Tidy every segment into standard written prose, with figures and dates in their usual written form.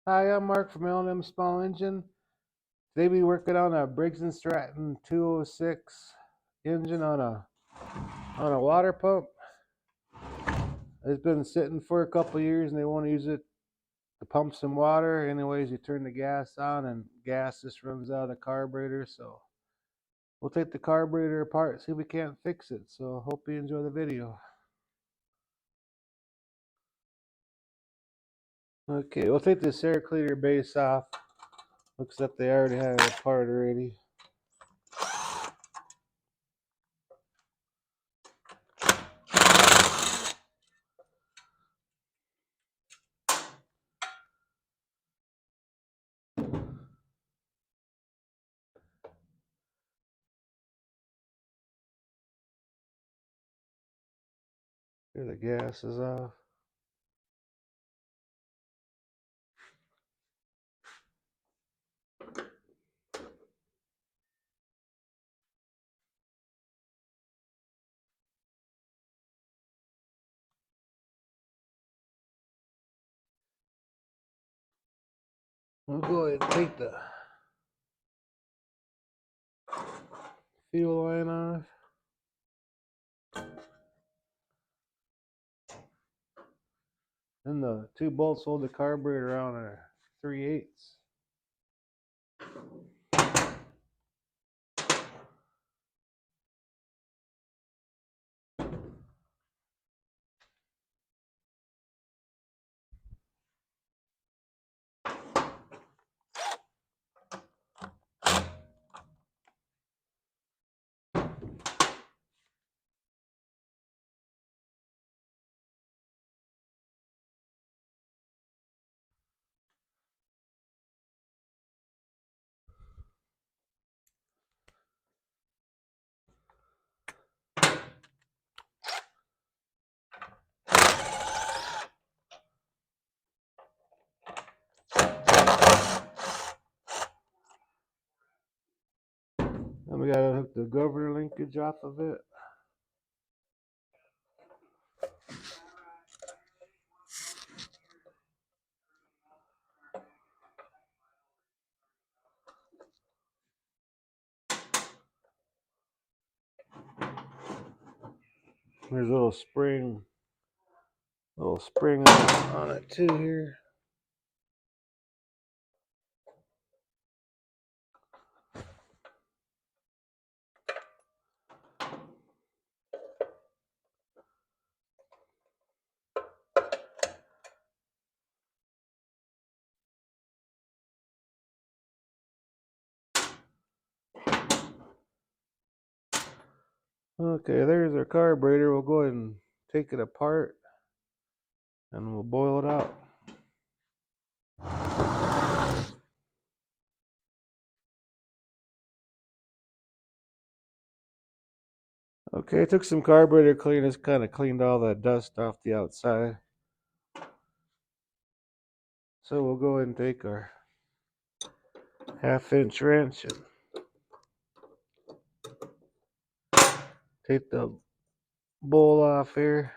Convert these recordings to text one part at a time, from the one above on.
Hi, I'm Mark from L&M Small Engine. Today we working on a Briggs and Stratton 206 engine on a water pump. It's been sitting for a couple years and they want to use it to pump some water. Anyways, you turn the gas on and gas just runs out of the carburetor. So we'll take the carburetor apart, see if we can't fix it. So hope you enjoy the video. Okay, we'll take this air cleaner base off. Looks like they already had it apart already. Here the gas is off. We'll go ahead and take the fuel line off. Then the two bolts hold the carburetor on are 3/8. Then we gotta hook the governor linkage off of it. There's a little spring on it too here. Okay, there's our carburetor. We'll go ahead and take it apart and we'll boil it out. Okay, I took some carburetor cleaners, kind of cleaned all that dust off the outside. So we'll go ahead and take our 1/2-inch wrench and take the bowl off here.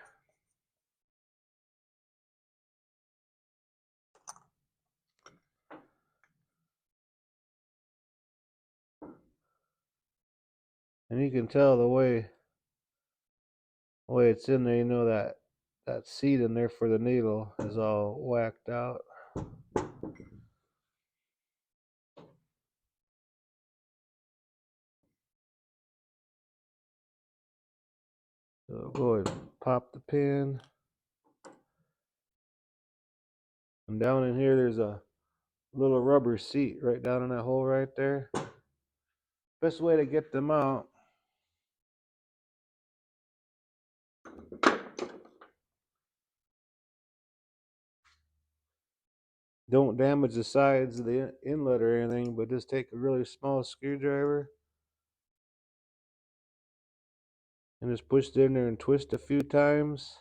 And you can tell the way it's in there, you know that seat in there for the needle is all whacked out. So go ahead and pop the pin. And down in here there's a little rubber seat right down in that hole right there. Best way to get them out, don't damage the sides of the inlet or anything, but just take a really small screwdriver and just push it in there and twist a few times.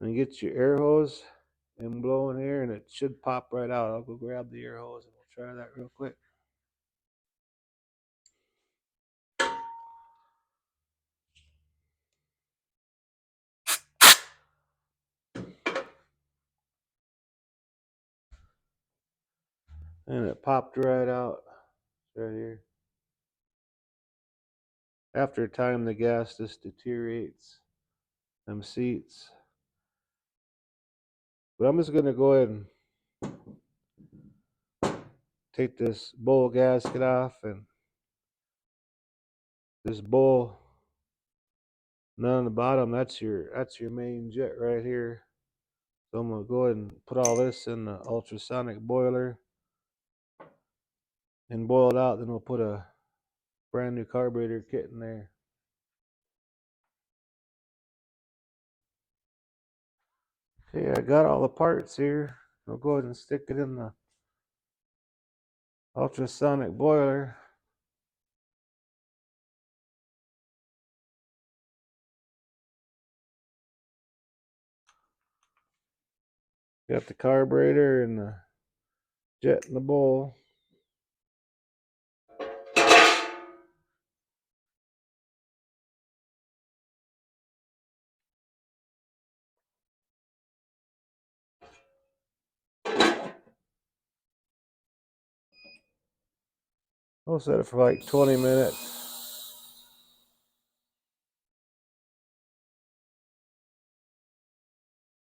And get your air hose and blow in here and it should pop right out. I'll go grab the air hose and we'll try that real quick. And it popped right out. It's right here. After a time, the gas just deteriorates them seats. But I'm just going to go ahead and take this bowl gasket off, and this bowl none on the bottom, that's your main jet right here. So I'm gonna go ahead and put all this in the ultrasonic boiler and boil it out, then we'll put a brand new carburetor kit in there. Okay, I got all the parts here. I'll go ahead and stick it in the ultrasonic boiler. Got the carburetor and the jet in the bowl. I'll set it for like 20 minutes.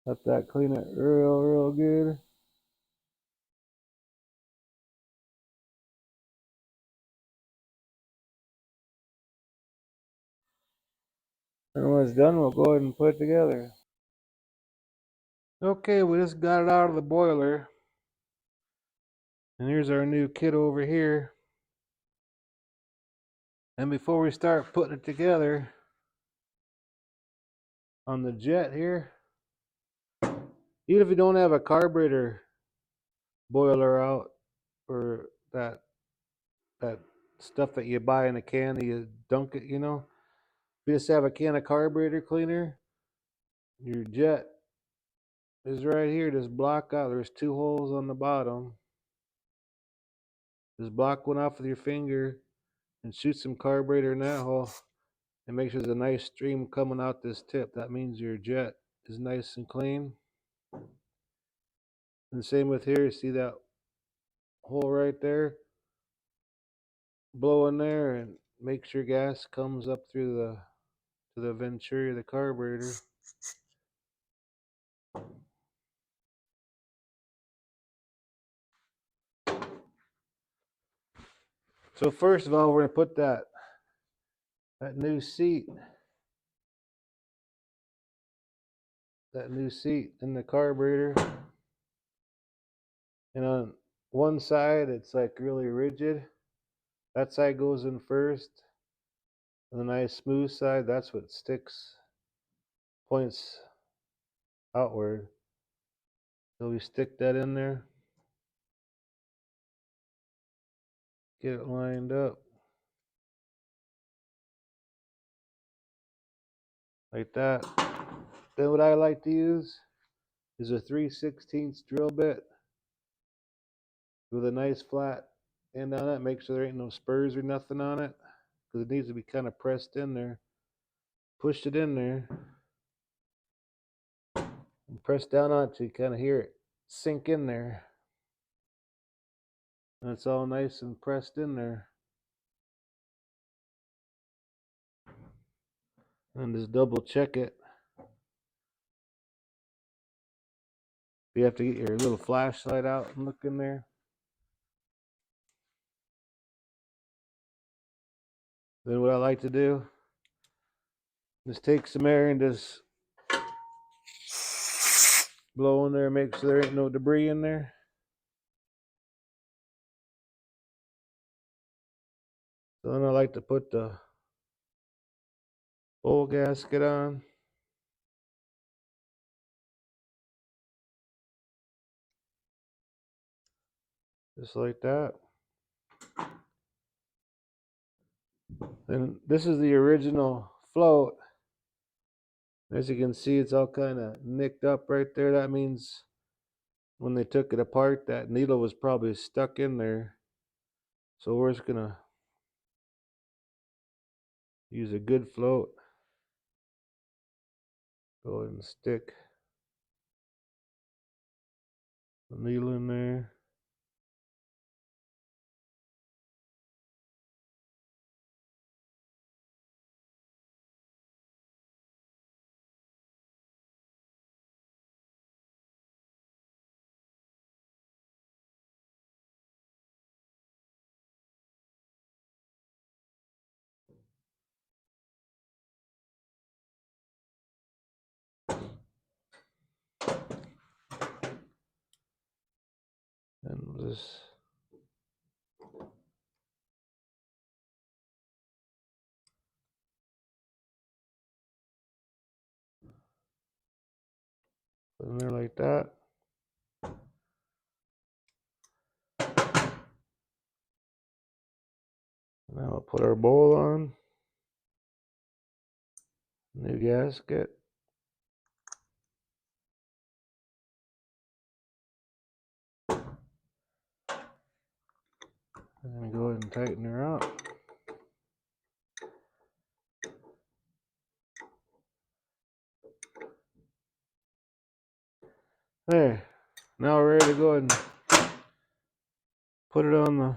Let that clean it real good. And when it's done, we'll go ahead and put it together. Okay, we just got it out of the boiler. And here's our new kit over here. And before we start putting it together on the jet here, even if you don't have a carburetor boiler out, or that stuff that you buy in a can, you dunk it, you know. If you just have a can of carburetor cleaner, your jet is right here. Just block out. There's 2 holes on the bottom. Just block one off with your finger and shoot some carburetor in that hole. And make sure there's a nice stream coming out this tip. That means your jet is nice and clean. And same with here. See that hole right there? Blow in there and make sure gas comes up through the venturi of the carburetor. So first of all, we're gonna put that new seat in the carburetor. And on one side it's like really rigid. That side goes in first. And the nice smooth side, that's what sticks, points outward. So we stick that in there. Get it lined up. Like that. Then what I like to use is a 3/16 drill bit with a nice flat end on it. Make sure there ain't no spurs or nothing on it, because it needs to be kind of pressed in there. Push it in there and press down on it till you kind of hear it sink in there. And it's all nice and pressed in there. And just double check it. You have to get your little flashlight out and look in there. Then what I like to do is take some air and just blow in there, make sure there ain't no debris in there. So then I like to put the bowl gasket on. Just like that. And this is the original float. As you can see, it's all kind of nicked up right there. That means when they took it apart, that needle was probably stuck in there. So we're just gonna use a good float. Go ahead and stick the needle in there. this. Put it in there like that. Now we'll put our bowl on. New gasket. And go ahead and tighten her up. There. Now we're ready to go ahead and put it on the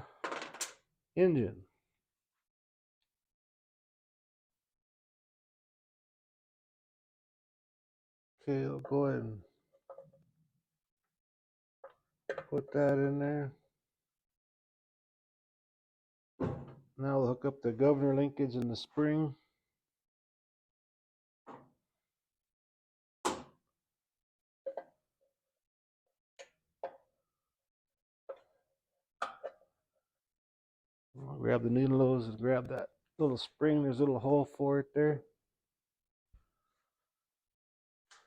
engine. Okay, I'll go ahead and put that in there. Now we'll hook up the governor linkage and the spring. I'll grab the needle nose and grab that little spring. There's a little hole for it there.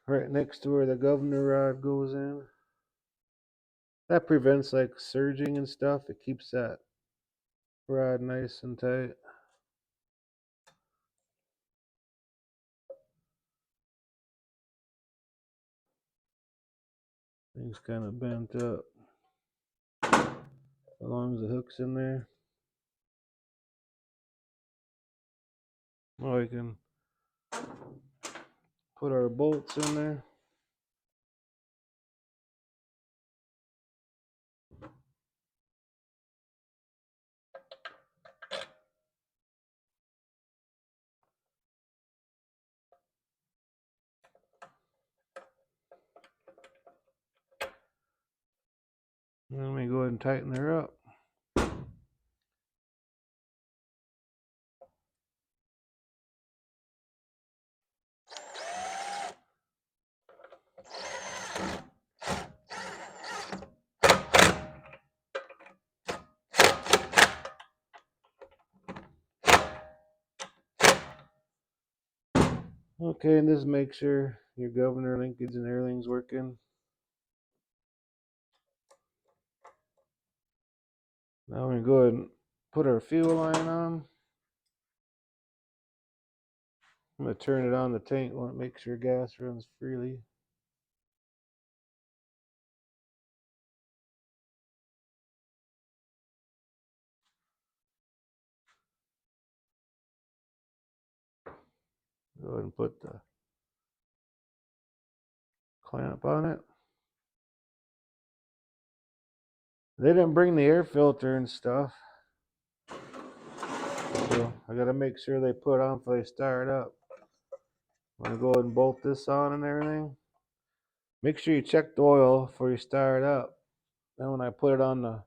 Right next to where the governor rod goes in. That prevents like surging and stuff. It keeps that rod nice and tight. Thing's kind of bent up. As long as the hook's in there. Now we can put our bolts in there. And then we go ahead and tighten her up. Okay, and just make sure your governor linkage and everything's working. Now we're going to go ahead and put our fuel line on. I'm going to turn it on the tank. I want to make sure gas runs freely. Go ahead and put the clamp on it. They didn't bring the air filter and stuff. So I got to make sure they put on before they start up. I'm going to go ahead and bolt this on and everything. Make sure you check the oil before you start up. Then when I put it on the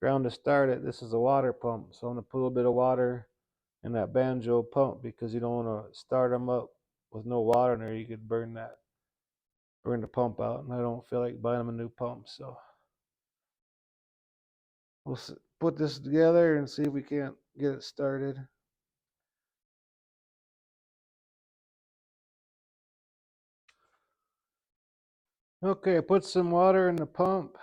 ground to start it, this is a water pump. So I'm going to put a little bit of water in that banjo pump because you don't want to start them up with no water in there. You could burn the pump out, and I don't feel like buying them a new pump. So we'll put this together and see if we can't get it started. Okay, I put some water in the pump.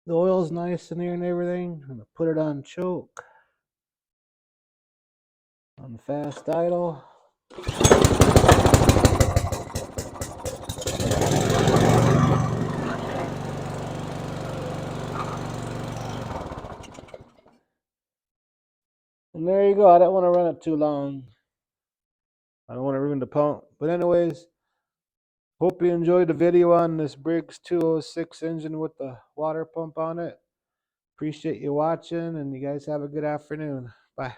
The oil's nice in here and everything. I'm gonna put it on choke. On fast idle. And there you go. I don't want to run it too long. I don't want to ruin the pump. But anyways, hope you enjoyed the video on this Briggs 206 engine with the water pump on it. Appreciate you watching, and you guys have a good afternoon. Bye.